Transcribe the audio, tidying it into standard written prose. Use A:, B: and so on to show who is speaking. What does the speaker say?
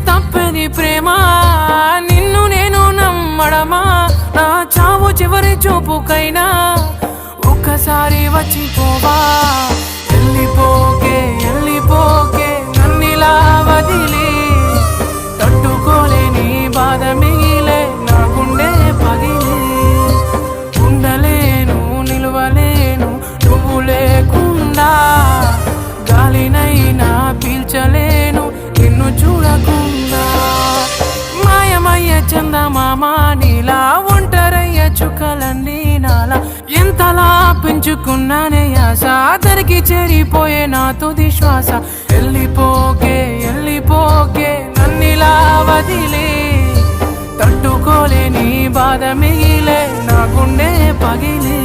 A: తప్పని ప్రేమ నిన్ను నేను నమ్మడమా నా చావు చివరి చూపుకైనా ఒక్కసారి వచ్చిపోవా వెళ్ళిపోకే వెళ్ళిపోకే నన్నిలా వదిలి తట్టుకోలేని బాధ మిగిలే నా గుండె పగిలి ఉండలేను నిలవలేను నువ్వు లేకుండా గాలినైనా పీల్చలేను నిన్ను చూడకుండా మాయమయ్య చందమామ నీలా ఒంటరయ్య చుక్కలన్నీ నాలా ఎంతలా పెంచుకున్నానే ఆశ అతనికి చేరిపోయే నా తుది శ్వాస వెళ్ళిపోకే వెళ్ళిపోకే నన్నిలా వదిలే తట్టుకోలేని బాధ మిగిలే నా గుండె పగిలి